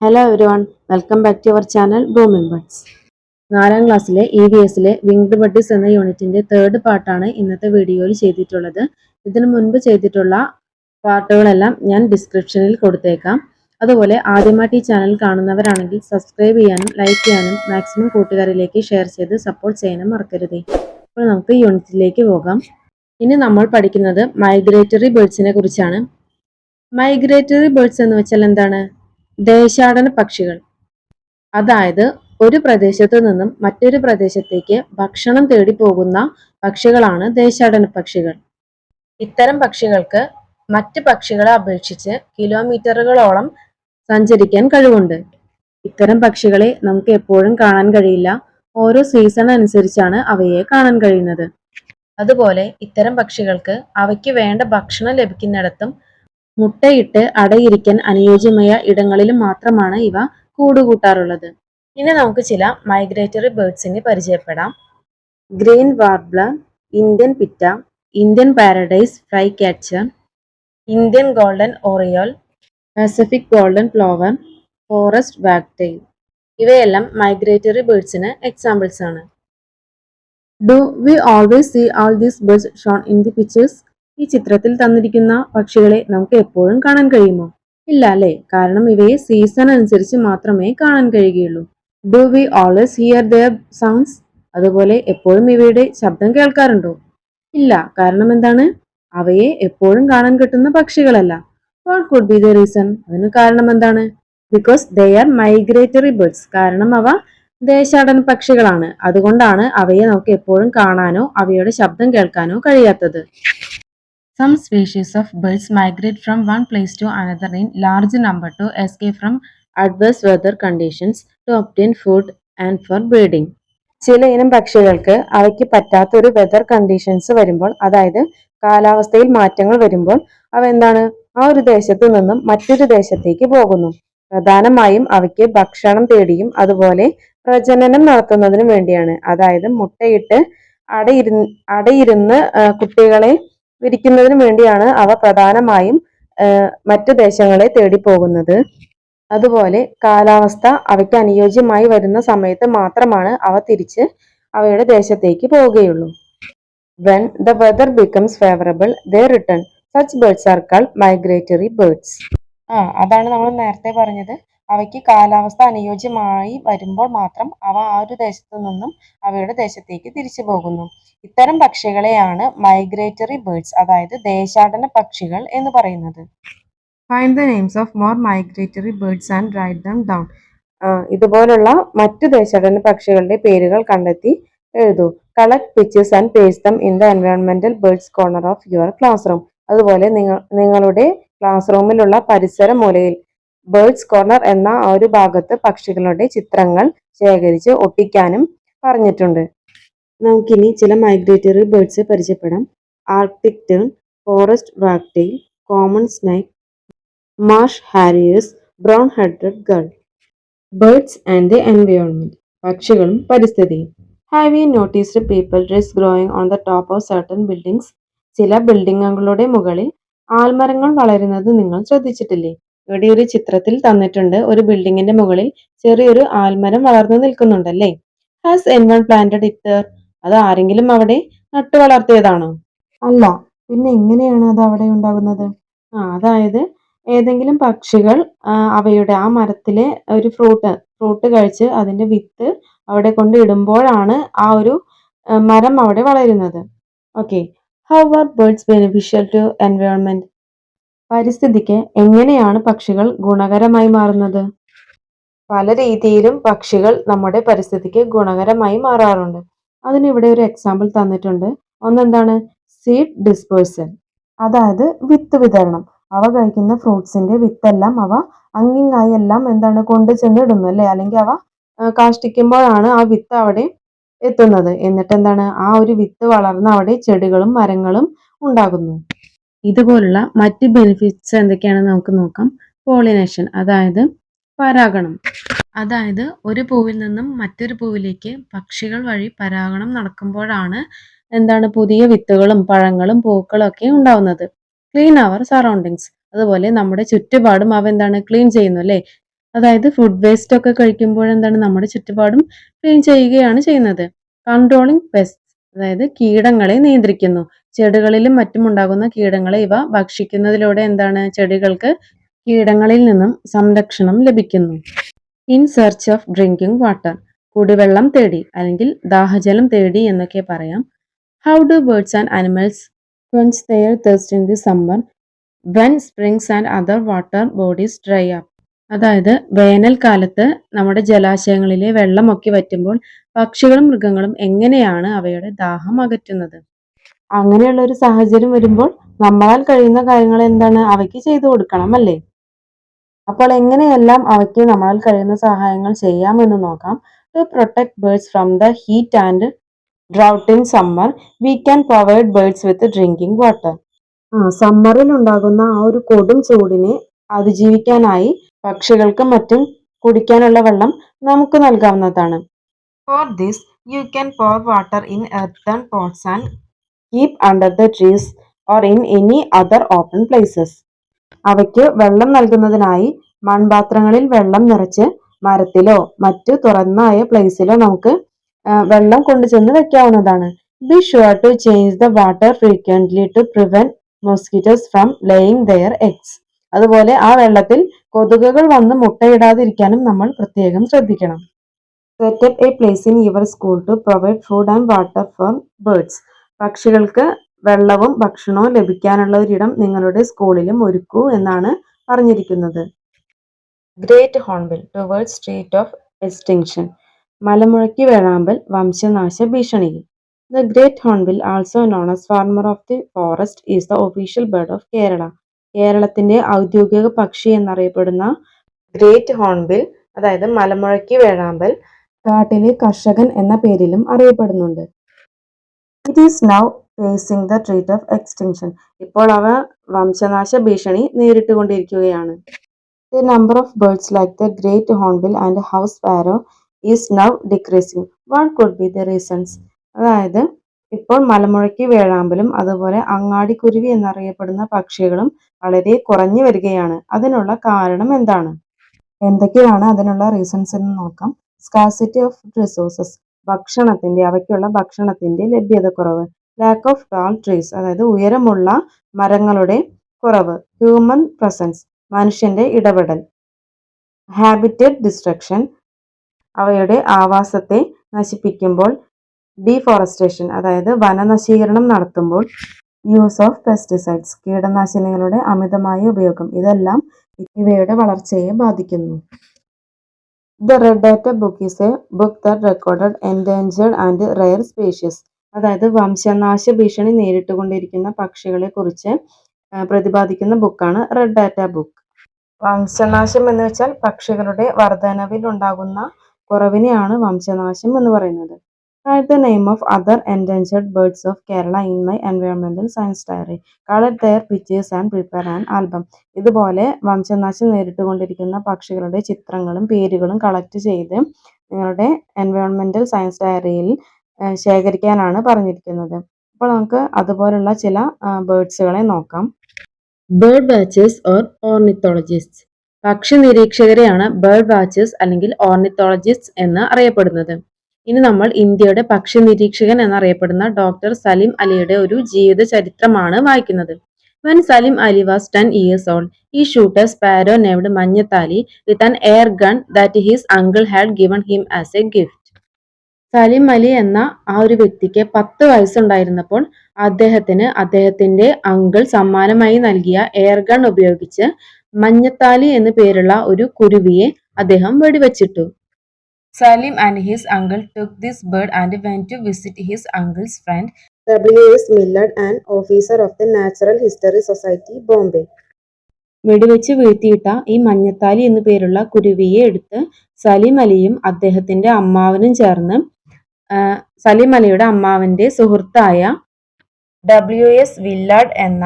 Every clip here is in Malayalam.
Hello everyone, welcome back to our channel booming buds. 4ാം ക്ലാസ്സിലെ EVSലെ വിങ്ഡ് ബഡ്സ് എന്ന യൂണിറ്റിന്റെ തേർഡ് പാർട്ടാണ് ഇന്നത്തെ വീഡിയോയിൽ ചെയ്തിട്ടുള്ളത്. ഇതിനു മുൻപ് ചെയ്തിട്ടുള്ള പാർട്ടുകളെല്ലാം ഞാൻ ഡിസ്ക്രിപ്ഷനിൽ കൊടുത്തേക്കാം. അതുപോലെ ആദ്യമായിട്ട് ഈ ചാനൽ കാണുന്നവരാണെങ്കിൽ സബ്സ്ക്രൈബ് ചെയ്യാനും ലൈക്ക് ചെയ്യാനും മാക്സിമം കൂട്ടുകാരിലേക്ക് ഷെയർ ചെയ്ത് സപ്പോർട്ട് ചെയ്യാനും മറക്കരുത്. അപ്പോൾ നമുക്ക് യൂണിറ്റിലേക്ക് പോകാം. ഇനി നമ്മൾ പഠിക്കുന്നത് മൈഗ്രേറ്ററി ബേർഡ്സിനെ കുറിച്ചാണ്. മൈഗ്രേറ്ററി ബേർഡ്സ് എന്ന് വെച്ചാൽ എന്താണ്? ദേശാടന പക്ഷികൾ. അതായത് ഒരു പ്രദേശത്ത് നിന്നും മറ്റൊരു പ്രദേശത്തേക്ക് ഭക്ഷണം തേടി പോകുന്ന പക്ഷികളാണ് ദേശാടന പക്ഷികൾ. ഇത്തരം പക്ഷികൾക്ക് മറ്റ് പക്ഷികളെ അപേക്ഷിച്ച് കിലോമീറ്ററുകളോളം സഞ്ചരിക്കാൻ കഴിവുണ്ട്. ഇത്തരം പക്ഷികളെ നമുക്ക് എപ്പോഴും കാണാൻ കഴിയില്ല. ഓരോ സീസൺ അനുസരിച്ചാണ് അവയെ കാണാൻ കഴിയുന്നത്. അതുപോലെ ഇത്തരം പക്ഷികൾക്ക് അവയ്ക്ക് വേണ്ട ഭക്ഷണം ലഭിക്കുന്നിടത്തും മുട്ടയിട്ട് അടയിരിക്കാൻ അനുയോജ്യമായ ഇടങ്ങളിലും മാത്രമാണ് ഇവ കൂടുകൂട്ടാറുള്ളത്. ഇനി നമുക്ക് ചില മൈഗ്രേറ്ററി ബേർഡ്സിനെ പരിചയപ്പെടാം. Green warbler, Indian pitta, Indian paradise flycatcher, Indian golden oriole, Pacific golden plover, forest wagtail ഇവയെല്ലാം മൈഗ്രേറ്ററി ബേർഡ്സിന് എക്സാമ്പിൾസ് ആണ്. Do we always see all these birds shown in the pictures? ഈ ചിത്രത്തിൽ തന്നിരിക്കുന്ന പക്ഷികളെ നമുക്ക് എപ്പോഴും കാണാൻ കഴിയുമോ? ഇല്ല അല്ലേ? കാരണം ഇവയെ സീസൺ അനുസരിച്ച് മാത്രമേ കാണാൻ കഴിയുകയുള്ളൂ. Do we always hear their sounds? അതുപോലെ എപ്പോഴും ഇവയുടെ ശബ്ദം കേൾക്കാറുണ്ടോ? ഇല്ല. കാരണം എന്താണ്? അവയെ എപ്പോഴും കാണാൻ കിട്ടുന്ന പക്ഷികളല്ല. What could be the reason? അതിന് കാരണം എന്താണ്? Because they are migratory birds. കാരണം അവ ദേശാടന പക്ഷികളാണ്. അതുകൊണ്ടാണ് അവയെ നമുക്ക് എപ്പോഴും കാണാനോ അവയുടെ ശബ്ദം കേൾക്കാനോ കഴിയാത്തത്. Some species of birds migrate from one place to another in large number to escape from adverse weather conditions to obtain food and for breeding. ചില ഇനം പക്ഷികൾക്ക് അവയ്ക്ക് പറ്റാത്തൊരു വെതർ കണ്ടീഷൻസ് വരുമ്പോൾ, അതായത് കാലാവസ്ഥയിൽ മാറ്റങ്ങൾ വരുമ്പോൾ അവ എന്താണ്? ആ ഒരു ദേശത്തു നിന്നും മറ്റൊരു ദേശത്തേക്ക് പോകുന്നു. പ്രധാനമായും അവയ്ക്ക് ഭക്ഷണം തേടിയും അതുപോലെ പ്രജനനം നടത്തുന്നതിനും വേണ്ടിയാണ്. അതായത് മുട്ടയിട്ട് അടയിരുന്ന് കുട്ടികളെ വിരിക്കുന്നതിന് വേണ്ടിയാണ് അവ പ്രധാനമായും മറ്റു ദേശങ്ങളെ തേടി പോകുന്നത്. അതുപോലെ കാലാവസ്ഥ അവയ്ക്ക് അനുയോജ്യമായി വരുന്ന സമയത്ത് മാത്രമാണ് അവ തിരിച്ച് അവയുടെ ദേശത്തേക്ക് പോവുകയുള്ളൂ. When the weather becomes favorable, they return. Such birds are called migratory birds. അതാണ് നമ്മൾ നേരത്തെ പറഞ്ഞത്. അവയ്ക്ക് കാലാവസ്ഥ അനുയോജ്യമായി വരുമ്പോൾ മാത്രം അവ ആ ഒരു ദേശത്തു നിന്നും അവയുടെ ദേശത്തേക്ക് തിരിച്ചു പോകുന്നു. ഇത്തരം പക്ഷികളെയാണ് മൈഗ്രേറ്ററി ബേർഡ്സ്, അതായത് ദേശാടന പക്ഷികൾ എന്ന് പറയുന്നത്. Find the names of more migratory birds and write them down. ഇതുപോലുള്ള മറ്റു ദേശാടന പക്ഷികളുടെ പേരുകൾ കണ്ടെത്തി എഴുതൂ. Collect pictures and paste them in the എൻവയോൺമെന്റൽ birds corner of your classroom. അതുപോലെ നിങ്ങളുടെ ക്ലാസ് റൂമിലുള്ള പരിസര മൂലയിൽ ബേർഡ്സ് കോർണർ എന്ന ആ ഒരു ഭാഗത്ത് പക്ഷികളുടെ ചിത്രങ്ങൾ ശേഖരിച്ച് ഒട്ടിക്കാനും പറഞ്ഞിട്ടുണ്ട്. നമുക്കിനി ചില മൈഗ്രേറ്ററി ബേർഡ്സ് പരിചയപ്പെടാം. Arctic tern, forest wagtail, common snipe, marsh harriers, brown headed gull. Birds and the environment. പക്ഷികളും പരിസ്ഥിതിയും. Have you noticed peepal trees growing on the top of certain buildings? ചില ബിൽഡിങ്ങുകളുടെ മുകളിൽ ആൽമരങ്ങൾ വളരുന്നത് നിങ്ങൾ ശ്രദ്ധിച്ചിട്ടില്ലേ? ഇവിടെ ഒരു ചിത്രത്തിൽ തന്നിട്ടുണ്ട്. ഒരു ബിൽഡിങ്ങിന്റെ മുകളിൽ ചെറിയൊരു ആൽമരം വളർന്നു നിൽക്കുന്നുണ്ടല്ലേ? Has anyone planted it there? അത് ആരെങ്കിലും അവിടെ നട്ടു വളർത്തിയതാണോ? അല്ല. പിന്നെ എങ്ങനെയാണ് അത് അവിടെ ഉണ്ടാകുന്നത്? അതായത് ഏതെങ്കിലും പക്ഷികൾ അവയുടെ ആ മരത്തിലെ ഒരു ഫ്രൂട്ട് കഴിച്ച് അതിന്റെ വിത്ത് അവിടെ കൊണ്ട് ഇടുമ്പോഴാണ് ആ ഒരു മരം അവിടെ വളരുന്നത്. Okay. How are birds beneficial to environment? പരിസ്ഥിതിക്ക് എങ്ങനെയാണ് പക്ഷികൾ ഗുണകരമായി മാറുന്നത്? പല രീതിയിലും പക്ഷികൾ നമ്മുടെ പരിസ്ഥിതിക്ക് ഗുണകരമായി മാറാറുണ്ട്. അതിനിവിടെ ഒരു എക്സാമ്പിൾ തന്നിട്ടുണ്ട്. ഒന്നെന്താണ്? സീഡ് ഡിസ്പേഴ്സൽ, അതായത് വിത്ത് വിതരണം. അവ കഴിക്കുന്ന ഫ്രൂട്ട്സിന്റെ വിത്തെല്ലാം അവ അങ്ങിങ്ങായി എല്ലാം എന്താണ് കൊണ്ടു ചെന്ന് ഇടുന്നു അല്ലെ? അല്ലെങ്കിൽ അവ കാഷ്ടിക്കുമ്പോഴാണ് ആ വിത്ത് അവിടെ എത്തുന്നത്. എന്നിട്ട് എന്താണ്? ആ ഒരു വിത്ത് വളർന്ന് അവിടെ ചെടികളും മരങ്ങളും ഉണ്ടാകുന്നു. ഇതുപോലുള്ള മറ്റ് ബെനിഫിറ്റ്സ് എന്തൊക്കെയാണെന്ന് നമുക്ക് നോക്കാം. പോളിനേഷൻ, അതായത് പരാഗണം. അതായത് ഒരു പൂവിൽ നിന്നും മറ്റൊരു പൂവിലേക്ക് പക്ഷികൾ വഴി പരാഗണം നടക്കുമ്പോഴാണ് എന്താണ് പുതിയ വിത്തുകളും പഴങ്ങളും പൂക്കളും ഒക്കെ ഉണ്ടാവുന്നത്. ക്ലീൻ അവർ സറൗണ്ടിങ്സ്, അതുപോലെ നമ്മുടെ ചുറ്റുപാടും അവ എന്താണ് ക്ലീൻ ചെയ്യുന്നു അല്ലേ? അതായത് ഫുഡ് വേസ്റ്റ് ഒക്കെ കഴിക്കുമ്പോഴെന്താണ് നമ്മുടെ ചുറ്റുപാടും ക്ലീൻ ചെയ്യുകയാണ് ചെയ്യുന്നത്. കൺട്രോളിംഗ് പെസ്റ്റ്, അതായത് കീടങ്ങളെ നിയന്ത്രിക്കുന്നു. ചെടികളിലും മറ്റും ഉണ്ടാകുന്ന കീടങ്ങളെ ഇവ ഭക്ഷിക്കുന്നതിലൂടെ എന്താണ് ചെടികൾക്ക് കീടങ്ങളിൽ നിന്നും സംരക്ഷണം ലഭിക്കുന്നു. In search of drinking water, കുടിവെള്ളം തേടി അല്ലെങ്കിൽ ദാഹജലം തേടി എന്നൊക്കെ പറയാം. How do birds and animals quench their thirst in the summer when springs and other water bodies dry up? അതായത് വേനൽക്കാലത്ത് നമ്മുടെ ജലാശയങ്ങളിലെ വെള്ളമൊക്കെ വറ്റുമ്പോൾ പക്ഷികളും മൃഗങ്ങളും എങ്ങനെയാണ് അവയുടെ ദാഹം അകറ്റുന്നത്? അങ്ങനെയുള്ള ഒരു സാഹചര്യം വരുമ്പോൾ നമ്മളാൽ കഴിയുന്ന കാര്യങ്ങൾ എന്താണ് അവയ്ക്ക് ചെയ്തു കൊടുക്കണം അല്ലേ? അപ്പോൾ എങ്ങനെയെല്ലാം അവയ്ക്ക് നമ്മളാൽ കഴിയുന്ന സഹായങ്ങൾ ചെയ്യാമെന്ന് നോക്കാം. To protect birds from the heat and drought in summer we can provide birds with drinking water. സമ്മറിൽ ഉണ്ടാകുന്ന ആ ഒരു കൊടും ചൂടിനെ അതിജീവിക്കാനായി പക്ഷികൾക്കും മറ്റും കുടിക്കാനുള്ള വെള്ളം നമുക്ക് നൽകാവുന്നതാണ്. For this you can pour water in earthen pots and keep under the trees or in any other open places. അവയ്ക്ക് വെള്ളം നൽകുന്നതിനായി മൺപാത്രങ്ങളിൽ വെള്ളം നിറച്ച് മരത്തിലോ മറ്റു തുറന്നായ പ്ലേസിലോ നമുക്ക് വെള്ളം കൊണ്ടുചെന്ന് വെക്കാവുന്നതാണ്. Be sure to change the water frequently to prevent mosquitoes from laying their eggs. അതുപോലെ ആ വെള്ളത്തിൽ കൊതുകുകൾ വന്ന് മുട്ടയിടാതിരിക്കാനും നമ്മൾ പ്രത്യേകം ശ്രദ്ധിക്കണം. Set up a place in your school to provide food and water for birds. പക്ഷികൾക്ക് വെള്ളവും ഭക്ഷണവും ലഭിക്കാനുള്ള ഒരിടം നിങ്ങളുടെ സ്കൂളിലും ഒരുക്കൂ എന്നാണ് പറഞ്ഞിരിക്കുന്നത്. Great hornbill towards street of extinction. മലമുഴക്കി വേഴാമ്പൽ വംശനാശ ഭീഷണിയിൽ. The great hornbill, also known as farmer of the forest, is the official bird of Kerala. കേരളത്തിന്റെ ഔദ്യോഗിക പക്ഷി എന്നറിയപ്പെടുന്ന ഗ്രേറ്റ് ഹോൺബിൽ, അതായത് മലമുഴക്കി വേഴാമ്പൽ, കാട്ടിലെ കർഷകൻ എന്ന പേരിലും അറിയപ്പെടുന്നുണ്ട്. It is now facing the threat of extinction. ഇപ്പോൾ അവ വംശനാശ ഭീഷണി നേരിട്ടുകൊണ്ടിരിക്കുകയാണ്. The number of birds like the great hornbill and house sparrow is now decreasing. What could be the reasons? അതായത് ഇപ്പോൾ മലമുഴക്കി വേഴാമ്പലും അതുപോലെ അങ്ങാടിക്കുരുവി എന്നറിയപ്പെടുന്ന പക്ഷികളും വളരെ കുറഞ്ഞു വരികയാണ്. അതിനുള്ള കാരണം എന്താണ്? എന്തൊക്കെയാണ് അതിനുള്ള റീസൺസ് എന്ന് നോക്കാം. സ്കാർസിറ്റി ഓഫ് റിസോഴ്സസ്, അവയ്ക്കുള്ള ഭക്ഷണത്തിന്റെ ലഭ്യതക്കുറവ്. ലാക്ക് ഓഫ് ടാൾ ട്രീസ്, അതായത് ഉയരമുള്ള മരങ്ങളുടെ കുറവ്. ഹ്യൂമൻ പ്രസൻസ്, മനുഷ്യന്റെ ഇടപെടൽ. ഹാബിറ്ററ്റ് ഡിസ്ട്രക്ഷൻ, അവയുടെ ആവാസത്തെ നശിപ്പിക്കുമ്പോൾ. ഡീഫോറസ്റ്റേഷൻ, അതായത് വനനശീകരണം നടത്തുമ്പോൾ. യൂസ് ഓഫ് പെസ്റ്റിസൈഡ്സ്, കീടനാശിനികളുടെ അമിതമായ ഉപയോഗം. ഇതെല്ലാം ഇവയുടെ വളർച്ചയെ ബാധിക്കുന്നു. The red data book is A book that recorded endangered and rare species. അതായത് വംശനാശ ഭീഷണി നേരിട്ടുകൊണ്ടിരിക്കുന്ന പക്ഷികളെ കുറിച്ച് പ്രതിപാദിക്കുന്ന ബുക്കാണ് റെഡ് ഡാറ്റ ബുക്ക്. വംശനാശം എന്ന് വെച്ചാൽ പക്ഷികളുടെ വർധനവിൽ ഉണ്ടാകുന്ന കുറവിനെയാണ് വംശനാശം എന്ന് പറയുന്നത്. Write the name of other endangered birds of Kerala in my environmental science diary. Collect their pictures and prepare an album. ഇതുപോലെ വംശനാശം നേരിട്ടുകൊണ്ടിരിക്കുന്ന പക്ഷികളുടെ ചിത്രങ്ങളും പേരുകളും കളക്ട് ചെയ്ത് നിങ്ങളുടെ എൻവയോൺമെന്റൽ സയൻസ് ഡയറിയിൽ ശേഖരിക്കാനാണ് പറഞ്ഞിരിക്കുന്നത്. അപ്പോൾ നമുക്ക് അതുപോലുള്ള ചില ബേർഡ്സുകളെ നോക്കാം. Bird watchers or ornithologists. പക്ഷി നിരീക്ഷകരെയാണ് ബേർഡ് വാച്ചേഴ്സ് അല്ലെങ്കിൽ ഓർണിത്തോളജിസ്റ്റ്സ് എന്ന് അറിയപ്പെടുന്നത്. ഇനി നമ്മൾ ഇന്ത്യയുടെ പക്ഷി നിരീക്ഷകൻ എന്നറിയപ്പെടുന്ന ഡോക്ടർ സലിം അലിയുടെ ഒരു ജീവിത ചരിത്രമാണ് വായിക്കുന്നത്. When Salim Ali was 10 years old, he shot a sparrow named Manyatali with an air gun that his uncle had given him as a gift. Salim Ali എന്ന ആ ഒരു വ്യക്തിക്ക് 10 വയസ്സുണ്ടായിരുന്നപ്പോൾ അദ്ദേഹത്തിന്റെ അങ്കിൾ സമ്മാനമായി നൽകിയ എയർ ഗൺ ഉപയോഗിച്ച് മഞ്ഞത്താലി എന്നു പേരുള്ള ഒരു കുരുവിയെ അദ്ദേഹം വെടിവെച്ചിട്ടു. Salim and his uncle took this bird and went to visit his uncle's friend W.S. Millard, an officer of the Natural History Society, Bombay. വെടിവെച്ച് വീഴ്ത്തിയിട്ട ഈ മഞ്ഞത്താലി എന്നു പേരുള്ള കുരുവിയെ എടുത്ത് സലിം അലിയും അദ്ദേഹത്തിന്റെ അമ്മാവനും ചേർന്ന് സലിം അലിയുടെ അമ്മാവന്റെ സുഹൃത്തായ W.S. വില്ലാർഡ് എന്ന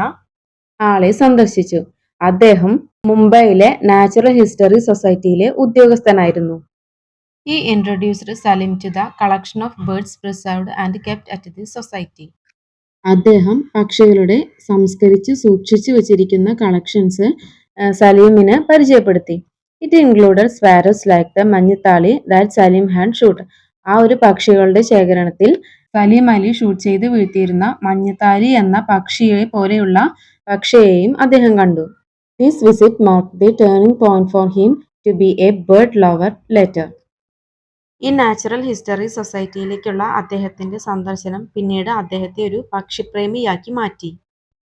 ആളെ സന്ദർശിച്ചു. അദ്ദേഹം മുംബൈയിലെ നാച്ചുറൽ ഹിസ്റ്ററി സൊസൈറ്റിയിലെ ഉദ്യോഗസ്ഥനായിരുന്നു. He introduced Salim to the collection of birds preserved and kept at the society. അദ്ദേഹം പക്ഷികളുടെ സംസ്കരിച്ച് സൂക്ഷിച്ചു വച്ചിരിക്കുന്ന കളക്ഷൻസ് സലീമിന് പരിചയപ്പെടുത്തി. It included sparrows like the മഞ്ഞത്താളി ദാറ്റ് സലീം ഹാഡ് ഷൂട്ട്. ആ ഒരു പക്ഷികളുടെ ശേഖരണത്തിൽ സലീം അലി ഷൂട്ട് ചെയ്ത് വീഴ്ത്തിയിരുന്ന മഞ്ഞത്താലി എന്ന പക്ഷിയെ പോലെയുള്ള പക്ഷിയെയും അദ്ദേഹം കണ്ടു. This visit mark the turning point for him to be a bird lover letter. ഈ നാച്ചുറൽ ഹിസ്റ്ററി സൊസൈറ്റിയിലേക്കുള്ള അദ്ദേഹത്തിന്റെ സന്ദർശനം പിന്നീട് അദ്ദേഹത്തെ ഒരു പക്ഷിപ്രേമിയാക്കി മാറ്റി.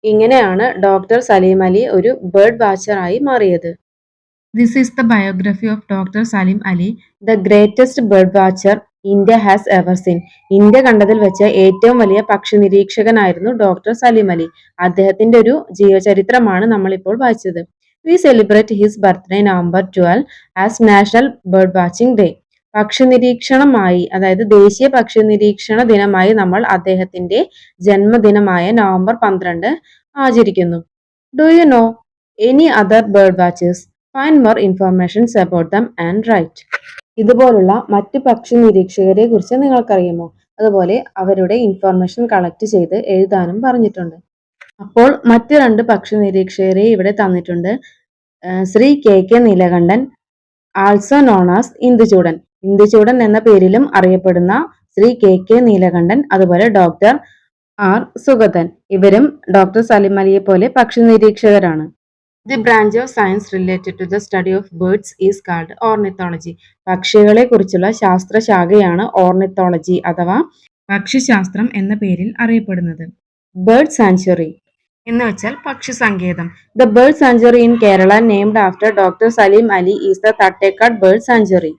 ഇങ്ങനെയാണ് ഡോക്ടർ സലീം അലി ഒരു ബേർഡ് വാച്ചറായി മാറിയത്. This is the biography of Dr. Salim Ali, the greatest bird watcher India has ever seen. India കണ്ടതിൽ വെച്ച് ഏറ്റവും വലിയ പക്ഷി നിരീക്ഷകനായിരുന്നു ഡോക്ടർ സലീം അലി. അദ്ദേഹത്തിന്റെ ഒരു ജീവചരിത്രമാണ് നമ്മളിപ്പോൾ വായിച്ചത്. We celebrate his birthday November 12 as national bird watching day. പക്ഷി നിരീക്ഷണമായി, അതായത് ദേശീയ പക്ഷി നിരീക്ഷണ ദിനമായി നമ്മൾ അദ്ദേഹത്തിന്റെ ജന്മദിനമായ നവംബർ 12 ആചരിക്കുന്നു. Do you know any other bird watchers? Find more information about them and write. ഇതുപോലുള്ള മറ്റ് പക്ഷി നിരീക്ഷകരെ കുറിച്ച് നിങ്ങൾക്കറിയുമോ? അതുപോലെ അവരുടെ ഇൻഫർമേഷൻ കളക്ട് ചെയ്ത് എഴുതാനും പറഞ്ഞിട്ടുണ്ട്. അപ്പോൾ മറ്റ് 2 പക്ഷി നിരീക്ഷകരെ ഇവിടെ തന്നിട്ടുണ്ട്. Shri K Neelakantan, also known as Induchoodan. Induchoodan എന്ന പേരിലും അറിയപ്പെടുന്ന ശ്രീ കെ നീലകണ്ഠൻ, അതുപോലെ ഡോക്ടർ ആർ സുഗതൻ. ഇവരും ഡോക്ടർ സലീം അലിയെ പോലെ പക്ഷി നിരീക്ഷകരാണ്. The branch of science related to the study of birds is called ornithology. പക്ഷികളെ കുറിച്ചുള്ള ശാസ്ത്രശാഖയാണ് ഓർണിത്തോളജി അഥവാ പക്ഷിശാസ്ത്രം എന്ന പേരിൽ അറിയപ്പെടുന്നത്. ബേർഡ് സാങ്ച്വറി എന്ന് വെച്ചാൽ പക്ഷി സങ്കേതം. The bird sanctuary in Kerala named after doctor Salim Ali is the Thattekkad bird sanctuary.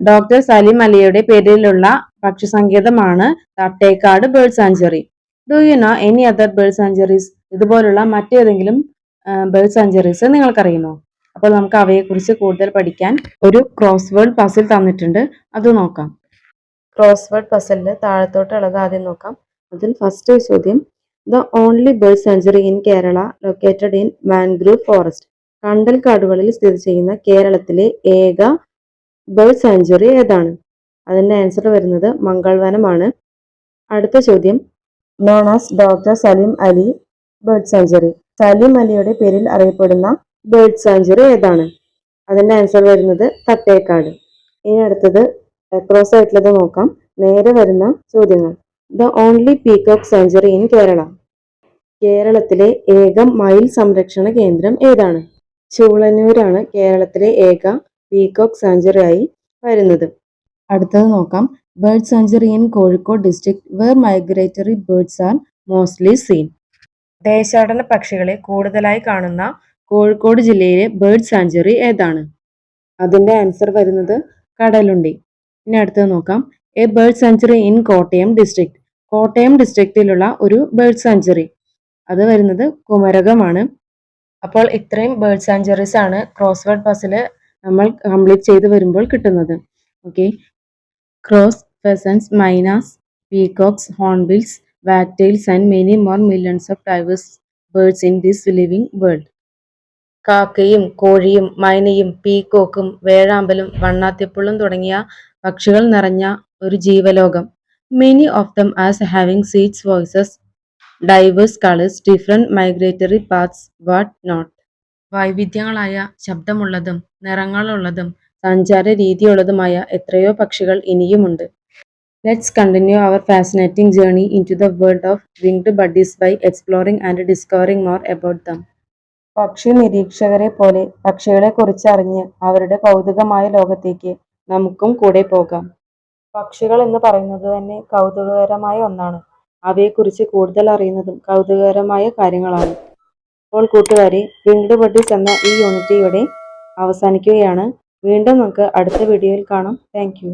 Doctor Salim അലിയുടെ പേരിലുള്ള പക്ഷി സങ്കേതമാണ് Thattekkad bird sanctuary. Do you know any other bird sanctuaries? ഇതുപോലുള്ള മറ്റേതെങ്കിലും ബേർഡ് സാങ്ച്വറീസ് നിങ്ങൾക്കറിയുമോ? അപ്പോൾ നമുക്ക് അവയെക്കുറിച്ച് കൂടുതൽ പഠിക്കാൻ ഒരു ക്രോസ് വേർഡ് പസിൽ തന്നിട്ടുണ്ട്, അത് നോക്കാം. ക്രോസ് വേർഡ് പസിലിൽ താഴത്തോട്ടുള്ളത് ആദ്യം നോക്കാം. അതിൽ ഫസ്റ്റ് ചോദ്യം, the only bird sanctuary in Kerala located in mangrove forest. കണ്ടൽ കാടുകളിൽ സ്ഥിതി ചെയ്യുന്ന കേരളത്തിലെ ഏക ബേർഡ് സാങ്ച്വറി ഏതാണ്? അതിന്റെ ആൻസർ വരുന്നത് മംഗൾവനമാണ്. അടുത്ത ചോദ്യം, known as doctor Salim Ali bird sanctuary. Salim അലിയുടെ പേരിൽ അറിയപ്പെടുന്ന ബേർഡ് സാങ്ച്വറി ഏതാണ്? അതിന്റെ ആൻസർ വരുന്നത് തട്ടേക്കാട്. ഇനി അടുത്തത് ക്രോസ് ആയിട്ടുള്ളത് നോക്കാം. നേരെ വരുന്ന ചോദ്യങ്ങൾ. The only peacock sanctuary in Kerala. കേരളത്തിലെ ഏക മയിൽ സംരക്ഷണ കേന്ദ്രം ഏതാണ്? ചൂളന്നൂരാണ് കേരളത്തിലെ ഏക പീകോക്ക് സാങ്ച്വറി ആയി വരുന്നത്. അടുത്തത് നോക്കാം. Bird sanctuary in Kozhikode district where migratory birds are mostly seen. ദേശാടന പക്ഷികളെ കൂടുതലായി കാണുന്ന കോഴിക്കോട് ജില്ലയിലെ ബേർഡ് സാങ്ച്വറി ഏതാണ്? അതിന്റെ ആൻസർ വരുന്നത് കടലുണ്ടി. ഇനി അടുത്തത് നോക്കാം. A bird sanctuary in Kottayam district. Kottayam ഡിസ്ട്രിക്റ്റിലുള്ള ഒരു ബേർഡ് സാങ്ച്വറി, അത് വരുന്നത് കുമരകമാണ്. അപ്പോൾ ഇത്രയും ബേർഡ് സാങ്ച്വറീസ് ആണ് ക്രോസ് വേർഡ് പസിൽ നമ്മൾ കംപ്ലീറ്റ് ചെയ്ത് വരുമ്പോൾ കിട്ടുന്നത്. Okay, crows, pheasants, mynas, peacocks, hornbills, wagtails and many more millions of diverse birds in this living world. കാക്കയും കോഴിയും മൈനയും പീക്കോക്കും വേഴാമ്പലും വണ്ണാത്തിപ്പുള്ളും തുടങ്ങിയ പക്ഷികൾ നിറഞ്ഞ ഒരു ജീവലോകം. Many of them as having seats, voices, diverse colors, different migratory paths, what not. വൈവിധ്യങ്ങളായ ശബ്ദമുള്ളതും നിറങ്ങളുള്ളതും സഞ്ചാര രീതിയുള്ളതുമായ എത്രയോ പക്ഷികൾ ഇനിയുമുണ്ട്. Let's continue our fascinating journey into the world of winged buddies by exploring and discovering more about them. പക്ഷി നിരീക്ഷകരെ പോലെ പക്ഷികളെ കുറിച്ച് അറിഞ്ഞ് അവരുടെ കൗതുകമായ ലോകത്തേക്ക് നമുക്കും കൂടെ പോകാം. പക്ഷികൾ എന്ന് പറയുന്നത് തന്നെ കൗതുകകരമായ ഒന്നാണ്. അവയെക്കുറിച്ച് കൂടുതൽ അറിയുന്നതും കൗതുകകരമായ കാര്യങ്ങളാണ്. അപ്പോൾ കൂട്ടുകാരെ, വിങ്ഡ് ബഡീസ് എന്ന ഈ യൂണിറ്റ് ഇവിടെ അവസാനിക്കുകയാണ്. വീണ്ടും നമുക്ക് അടുത്ത വീഡിയോയിൽ കാണാം. Thank you.